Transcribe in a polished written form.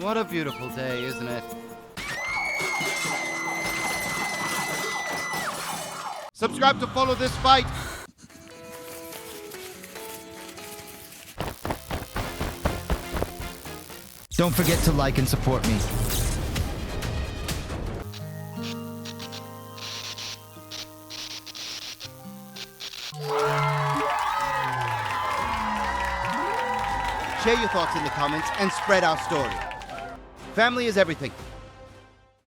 What a beautiful day, isn't it? Subscribe to follow this fight. Don't forget to like and support me. Share your thoughts in the comments and spread our story. Family is everything.